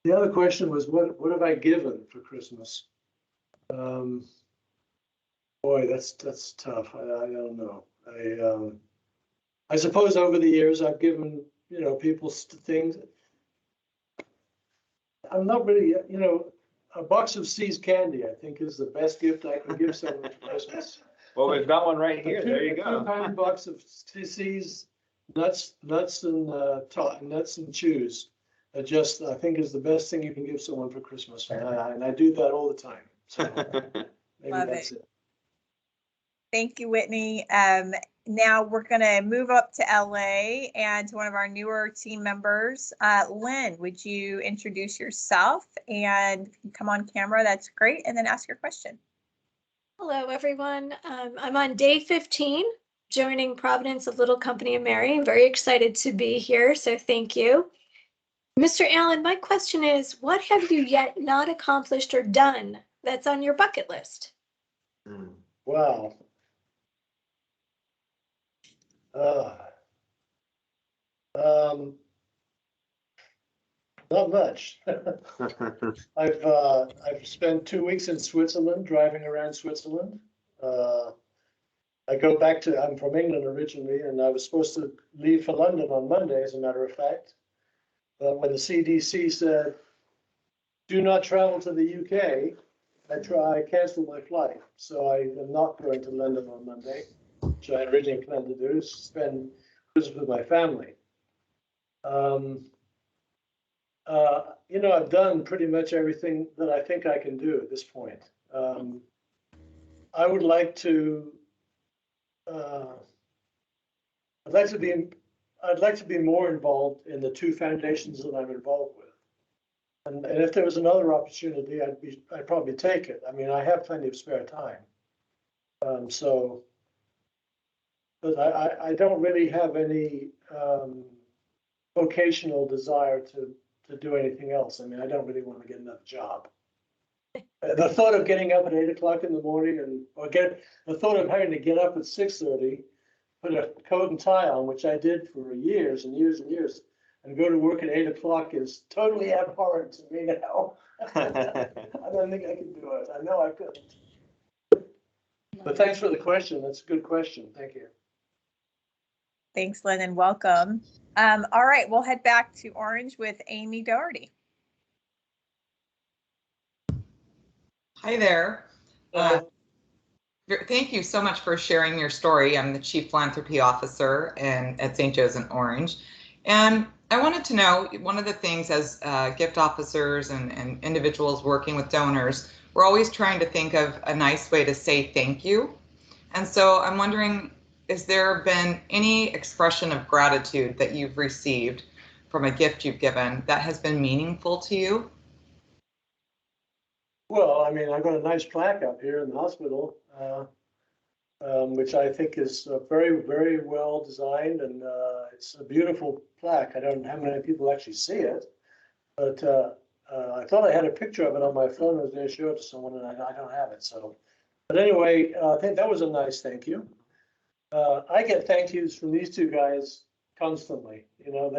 the other question was, what have I given for Christmas? Boy, that's tough. I don't know. I suppose over the years I've given people things. I'm not really, a box of C's candy, I think, is the best gift I can give someone for Christmas. Well, we've got one right here. There you go. A 2-pound box of C's nuts and chews. I think is the best thing you can give someone for Christmas, and I do that all the time. So maybe Love that's it. it. Thank you, Whitney. Now we're going to move up to LA and to one of our newer team members. Lynn, would you introduce yourself and come on camera? That's great. And then ask your question. Hello, everyone. I'm on day 15, joining Providence, a little company of Mary. I'm very excited to be here, so thank you. Mr. Allan, my question is, what have you yet not accomplished or done that's on your bucket list? Wow. Not much. I've spent 2 weeks in Switzerland, driving around Switzerland. I'm from England originally, and I was supposed to leave for London on Monday, as a matter of fact. But when the CDC said, do not travel to the UK, I canceled my flight. So I am not going to London on Monday, which I originally planned to do, is spend Christmas with my family. I've done pretty much everything that I think I can do at this point. I would like to I'd like to be more involved in the two foundations that I'm involved with. And if there was another opportunity, I'd probably take it. I mean, I have plenty of spare time. But I don't really have any vocational desire to do anything else. I mean, I don't really want to get another job. The thought of getting up at 8 o'clock in the morning the thought of having to get up at 6:30, put a coat and tie on, which I did for years and years and years, and go to work at 8 o'clock is totally abhorrent to me now. I don't think I can do it. I know I couldn't. But thanks for the question. That's a good question. Thank you. Thanks, Lynn, and welcome. All right, we'll head back to Orange with Amy Doherty. Hi there. Thank you so much for sharing your story. I'm the Chief Philanthropy Officer at St. Joe's in Orange. And I wanted to know, one of the things as gift officers and individuals working with donors, we're always trying to think of a nice way to say thank you. And so I'm wondering, has there been any expression of gratitude that you've received from a gift you've given that has been meaningful to you? Well, I mean, I've got a nice plaque up here in the hospital, which I think is very, very well designed, and it's a beautiful plaque. I don't know how many people actually see it, but I thought I had a picture of it on my phone. I was going to show it to someone, and I don't have it. So, but anyway, I think that was a nice thank you. I get thank yous from these two guys constantly. You know,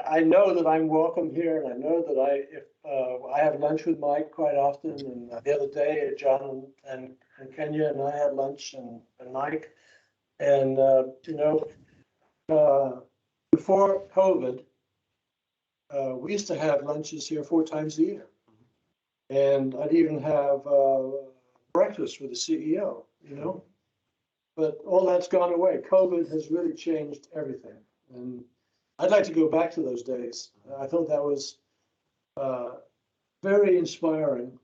I know that I'm welcome here, and I know that if I have lunch with Mike quite often. And the other day, John and Kenya and I had lunch, and Mike. And before COVID, we used to have lunches here 4 times a year, and I'd even have breakfast with the CEO. You know. But all that's gone away. COVID has really changed everything. And I'd like to go back to those days. I thought that was very inspiring, to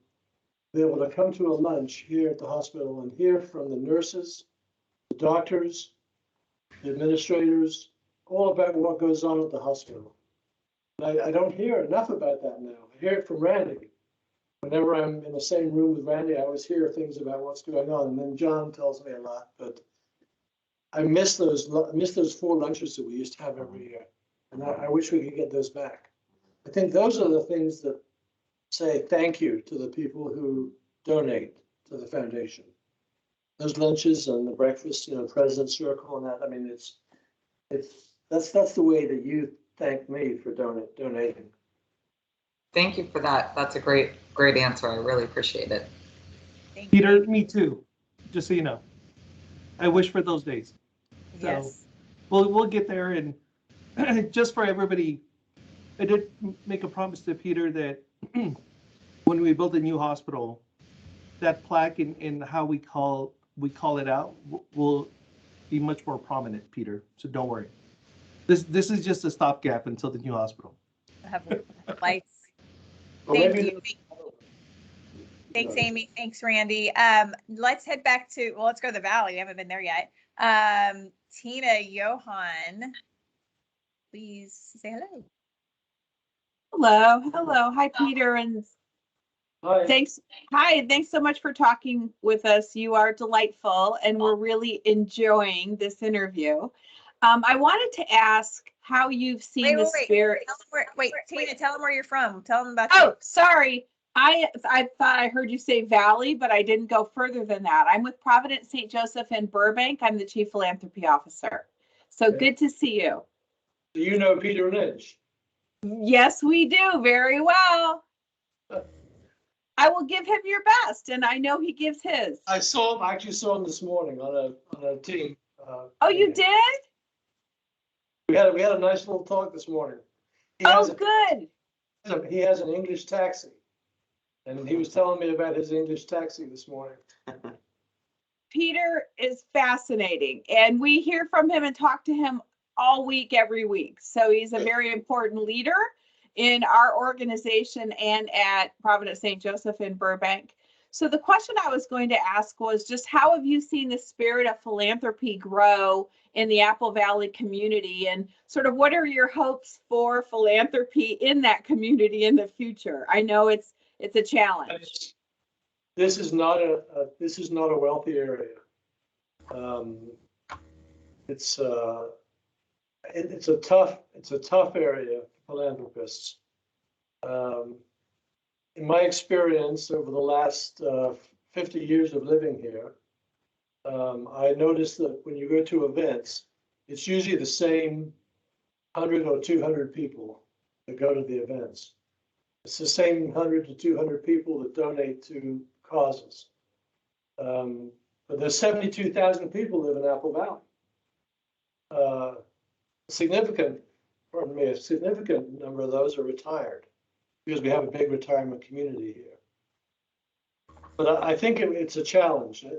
be able to come to a lunch here at the hospital and hear from the nurses, the doctors, the administrators, all about what goes on at the hospital. And I don't hear enough about that now. I hear it from Randy. Whenever I'm in the same room with Randy, I always hear things about what's going on. And then John tells me a lot, but I miss those 4 lunches that we used to have every year. And I wish we could get those back. I think those are the things that say thank you to the people who donate to the foundation. Those lunches and the breakfast, President's Circle and that. I mean, that's the way that you thank me for donating. Thank you for that. That's a great answer. I really appreciate it. Thank Peter, you. me too. Just so you know, I wish for those days. So Yes. we'll get there. And just for everybody, I did make a promise to Peter that when we build a new hospital, that plaque in how we call it out will be much more prominent, Peter. So don't worry. This is just a stopgap until the new hospital. Have lights. Well, Thank maybe you. Thanks, Amy. Thanks, Randy. Let's head back to, let's go to the Valley. We haven't been there yet. Tina Johan, please say hello. Hello. Hi, Peter, and Hi. thanks. Hi, thanks so much for talking with us. You are delightful, and we're really enjoying this interview. I wanted to ask how you've seen the spirit. Tina, tell them where you're from. Tell them about. Oh, sorry. I thought I heard you say Valley, but I didn't go further than that. I'm with Providence St. Joseph in Burbank. I'm the Chief Philanthropy Officer. So good to see you. Do you know Peter Lynch? Yes, we do. Very well. I will give him your best, and I know he gives his. I actually saw him this morning on a team. Oh, you did? We had a nice little talk this morning. Good. He has an English taxi, and he was telling me about his English taxi this morning. Peter is fascinating, and we hear from him and talk to him all week, every week. So he's a very important leader in our organization and at Providence St. Joseph in Burbank. So the question I was going to ask was just how have you seen the spirit of philanthropy grow in the Apple Valley community, and sort of what are your hopes for philanthropy in that community in the future? I know it's a challenge. This is not a wealthy area. It's a tough area for philanthropists. In my experience over the last 50 years of living here, I noticed that when you go to events, it's usually the same 100 or 200 people that go to the events. It's the same 100 to 200 people that donate to causes. But there's 72,000 people live in Apple Valley. A significant number of those are retired because we have a big retirement community here. But I think it's a challenge. And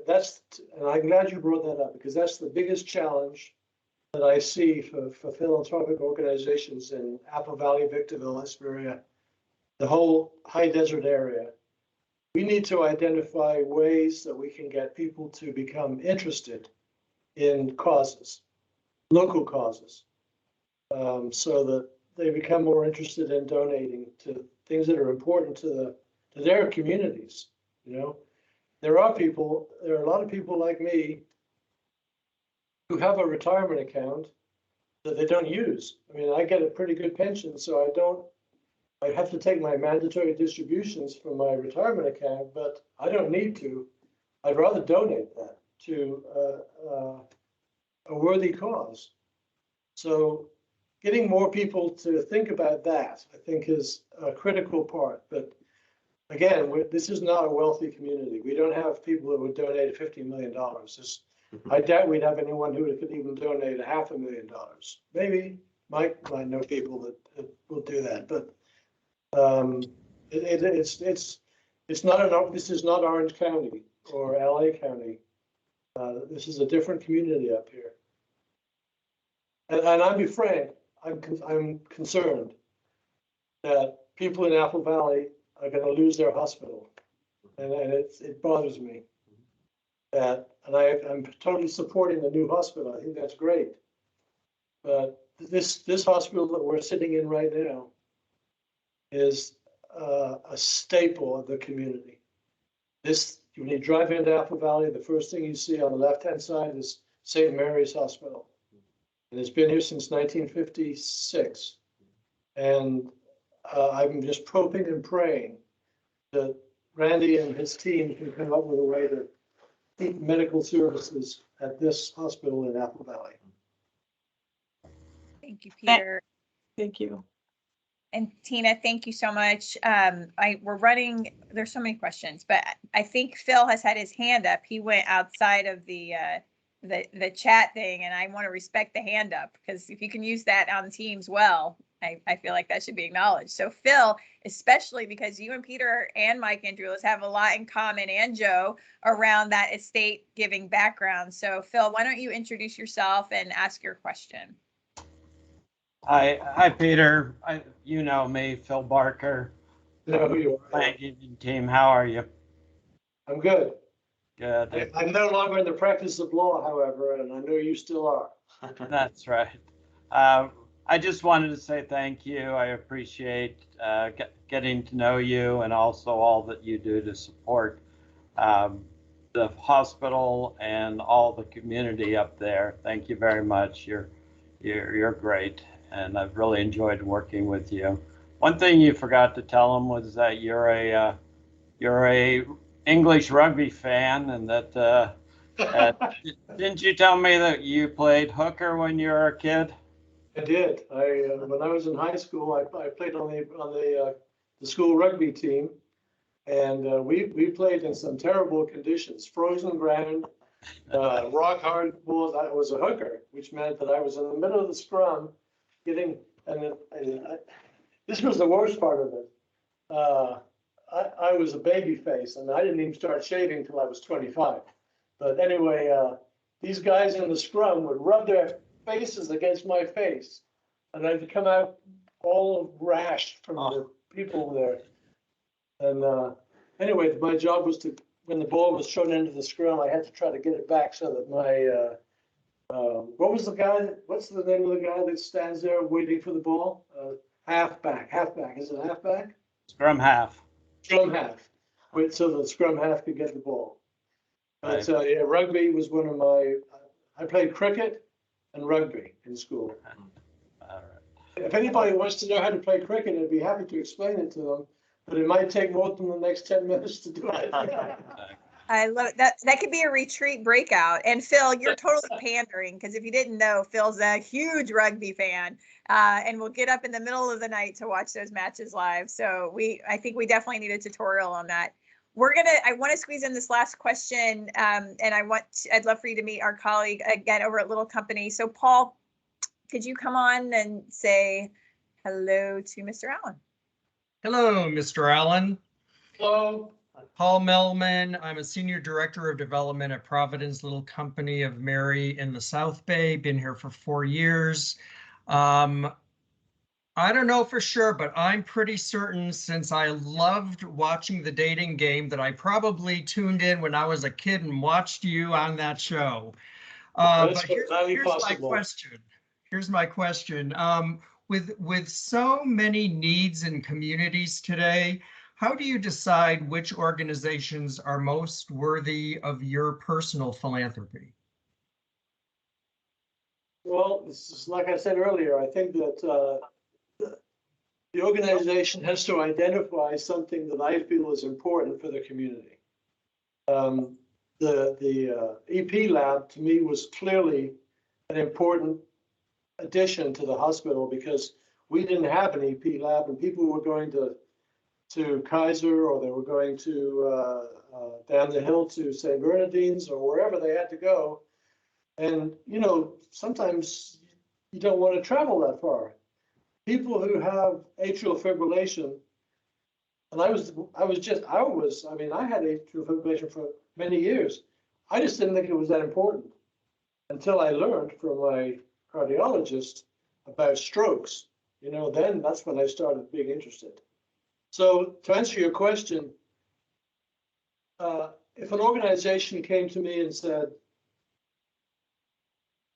I'm glad you brought that up because that's the biggest challenge that I see for philanthropic organizations in Apple Valley, Victorville, Hesperia, the whole high desert area. We need to identify ways that we can get people to become interested in causes, local causes, so that they become more interested in donating to things that are important to their communities. You know, there are a lot of people like me who have a retirement account that they don't use. I mean, I get a pretty good pension, so I have to take my mandatory distributions from my retirement account, but I don't need to. I'd rather donate that to a worthy cause. So getting more people to think about that, I think, is a critical part. But again, this is not a wealthy community. We don't have people that would donate $50 million. I doubt we'd have anyone who could even donate $500,000. Maybe Mike might know people that will do that, but it's not this is not Orange County or LA County. This is a different community up here. And I'll be frank, I'm concerned that people in Apple Valley are going to lose their hospital, and it bothers me that. And I'm totally supporting the new hospital. I think that's great, but this hospital that we're sitting in right now is a staple of the community. When you drive into Apple Valley, the first thing you see on the left-hand side is St. Mary's Hospital. And it's been here since 1956. And I'm just hoping and praying that Randy and his team can come up with a way to keep medical services at this hospital in Apple Valley. Thank you, Peter. Thank you. And Tina, thank you so much. We're running, there's so many questions, but I think Phil has had his hand up. He went outside of the chat thing, and I want to respect the hand up because if you can use that on Teams well, I feel like that should be acknowledged. So Phil, especially because you and Peter and Mike and Julius have a lot in common, and Joe, around that estate giving background. So Phil, why don't you introduce yourself and ask your question? Hi, Peter. You know me, Phil Barker. You know who you are. Plant Union team. How are you? I'm good. Good. I'm no longer in the practice of law, however, and I know you still are. That's right. I just wanted to say thank you. I appreciate getting to know you and also all that you do to support the hospital and all the community up there. Thank you very much. You're great, and I've really enjoyed working with you. One thing you forgot to tell them was that you're a English rugby fan, and that didn't you tell me that you played hooker when you were a kid? I did. When I was in high school, I played on the school rugby team, and we played in some terrible conditions, frozen ground, rock hard balls. I was a hooker, which meant that I was in the middle of the scrum, this was the worst part of it. I was a baby face, and I didn't even start shaving until I was 25. But anyway, these guys in the scrum would rub their faces against my face, and I'd come out all rash from the people there. And anyway, my job was to, when the ball was thrown into the scrum, I had to try to get it back so that my, what's the name of the guy that stands there waiting for the ball? Halfback, is it halfback? Scrum half. Scrum half, wait, so the scrum half could get the ball. Right. But yeah, rugby was one of my, I played cricket and rugby in school. All right. If anybody wants to know how to play cricket, I'd be happy to explain it to them, but it might take more than the next 10 minutes to do it. I love that. That could be a retreat breakout. And Phil, you're totally pandering because if you didn't know, Phil's a huge rugby fan, and will get up in the middle of the night to watch those matches live. So I think we definitely need a tutorial on that. I want to squeeze in this last question, and I'd love for you to meet our colleague again over at Little Company. So Paul, could you come on and say hello to Mr. Allan? Hello, Mr. Allan. Hello. Paul Melman. I'm a Senior Director of Development at Providence Little Company of Mary in the South Bay. Been here for 4 years. I don't know for sure, but I'm pretty certain since I loved watching The Dating Game that I probably tuned in when I was a kid and watched you on that show. But here's my question. Here's my question. With so many needs in communities today, how do you decide which organizations are most worthy of your personal philanthropy? Well, this is, like I said earlier, I think that the organization has to identify something that I feel is important for the community. The EP lab to me was clearly an important addition to the hospital because we didn't have an EP lab and people were going to Kaiser or they were going to down the hill to St. Bernardine's or wherever they had to go. And, you know, sometimes you don't want to travel that far. People who have atrial fibrillation, and I had atrial fibrillation for many years. I just didn't think it was that important until I learned from my cardiologist about strokes. You know, then that's when I started being interested. So to answer your question, if an organization came to me and said,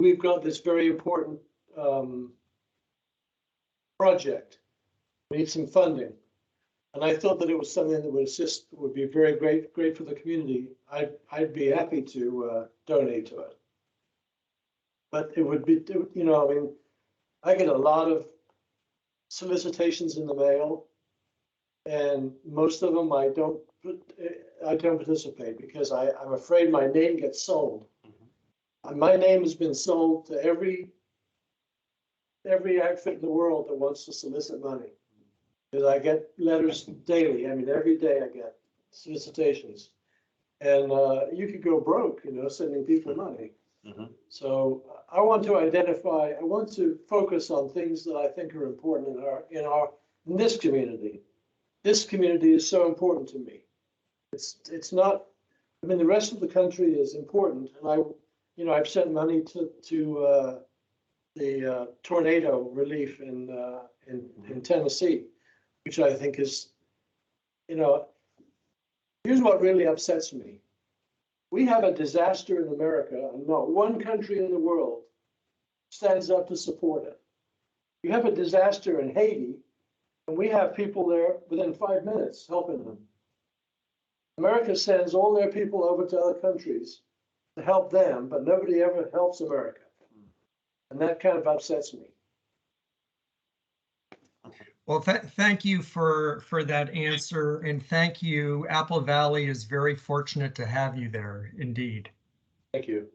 we've got this very important project, we need some funding, and I thought that it was something that would be very great for the community, I'd be happy to donate to it. But it would be, you know, I mean, I get a lot of solicitations in the mail, and most of them I don't participate because I'm afraid my name gets sold. And my name has been sold to every outfit in the world that wants to solicit money. Because I get letters daily. I mean, every day I get solicitations. And you could go broke, you know, sending people money. Mm-hmm. So I want to focus on things that I think are important in this community. This community is so important to me. It's not, I mean, the rest of the country is important. And I've sent money to the tornado relief in Tennessee, which I think is, you know, here's what really upsets me. We have a disaster in America, and not one country in the world stands up to support it. You have a disaster in Haiti, and we have people there within 5 minutes helping them. America sends all their people over to other countries to help them, but nobody ever helps America. And that kind of upsets me. Well, thank you for that answer, and thank you. Apple Valley is very fortunate to have you there, indeed. Thank you.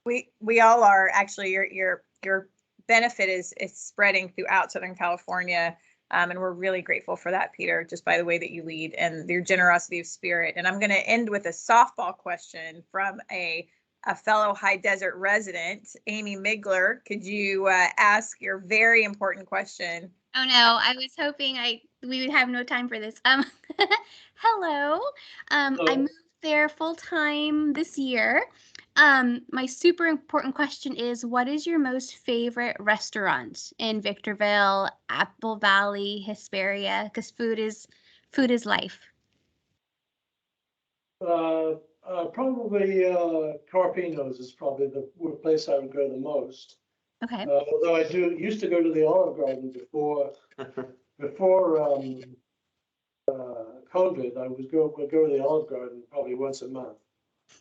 We all are actually. Your benefit is spreading throughout Southern California, and we're really grateful for that, Peter. Just by the way that you lead and your generosity of spirit. And I'm going to end with a softball question from a fellow High Desert resident, Amy Migler. Could you ask your very important question? Oh no, I was hoping we would have no time for this. Hello. I moved there full time this year. My super important question is, what is your most favorite restaurant in Victorville, Apple Valley, Hesperia? Because food is life. Probably Carpino's is probably the place I would go the most. Okay. Although I used to go to the Olive Garden before COVID. would go to the Olive Garden probably once a month.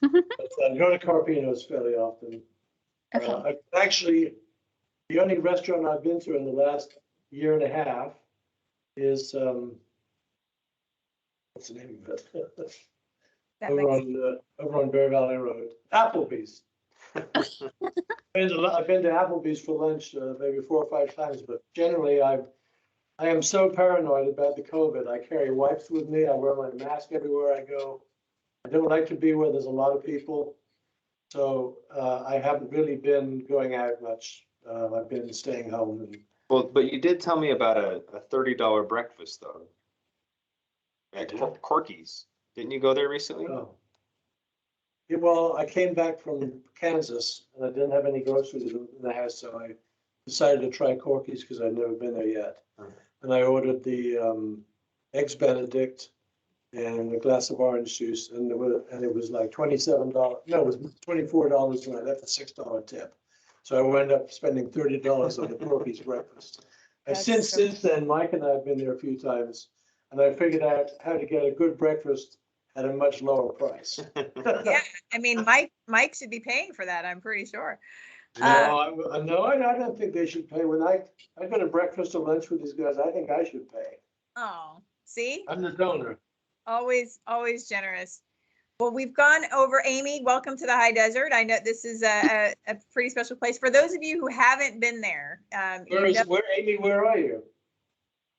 But I go to Carpino's fairly often. Okay. Actually, the only restaurant I've been to in the last year and a half is what's the name of it? Over on Bear Valley Road, Applebee's. I've been to Applebee's for lunch maybe 4 or 5 times, but generally I am so paranoid about the COVID. I carry wipes with me. I wear my mask everywhere I go. I don't like to be where there's a lot of people. So I haven't really been going out much. I've been staying home. Well, but you did tell me about a $30 breakfast though. At Corky's. Didn't you go there recently? Oh. Yeah, well, I came back from Kansas and I didn't have any groceries in the house, so I decided to try Corky's because I'd never been there yet. And I ordered the Eggs Benedict and a glass of orange juice, and it was like $27. No, it was $24 when I left a $6 tip. So I wound up spending $30 on the Corky's breakfast. And since then, Mike and I have been there a few times, and I figured out how to get a good breakfast at a much lower price. Yeah, I mean, Mike should be paying for that, I'm pretty sure. No, I don't think they should pay. When I go to breakfast or lunch with these guys, I think I should pay. Oh, see? I'm the donor. Always generous. Well, we've gone over. Amy, welcome to the high desert. I know this is a pretty special place. For those of you who haven't been there. Amy, where are you?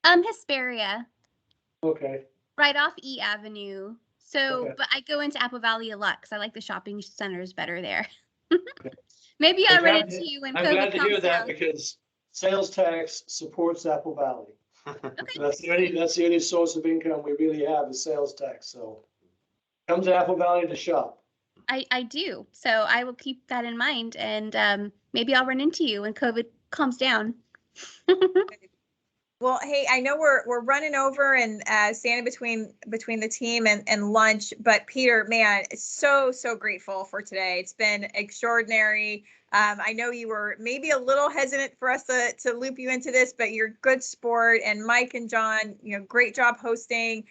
Hesperia. Okay. Right off E Avenue. So, Okay. but I go into Apple Valley a lot because I like the shopping centers better there. Maybe I'll run into you when I'm COVID glad to hear comes that down. because sales tax supports Apple Valley. Okay. That's the only source of income we really have is sales tax. So come to Apple Valley to shop. I do. So I will keep that in mind, and maybe I'll run into you when COVID calms down. Well, hey, I know we're running over and standing between the team and lunch, but Peter, man, so grateful for today. It's been extraordinary. I know you were maybe a little hesitant for us to loop you into this, but you're good sport. And Mike and John, great job hosting.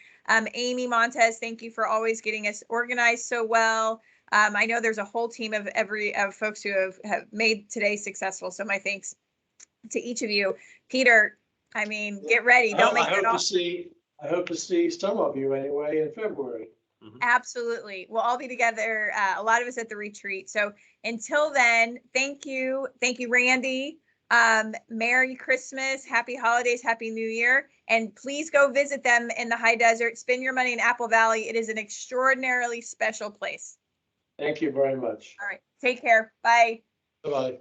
Amy Montez, thank you for always getting us organized so well. I know there's a whole team of folks who have made today successful. So my thanks to each of you. Peter, I mean, get ready. Don't make it off. I hope to see some of you anyway in February. Absolutely. We'll all be together. A lot of us at the retreat. So until then, thank you. Thank you, Randy. Merry Christmas, happy holidays, happy New Year. And please go visit them in the high desert. Spend your money in Apple Valley. It is an extraordinarily special place. Thank you very much. All right. Take care. Bye. Bye-bye.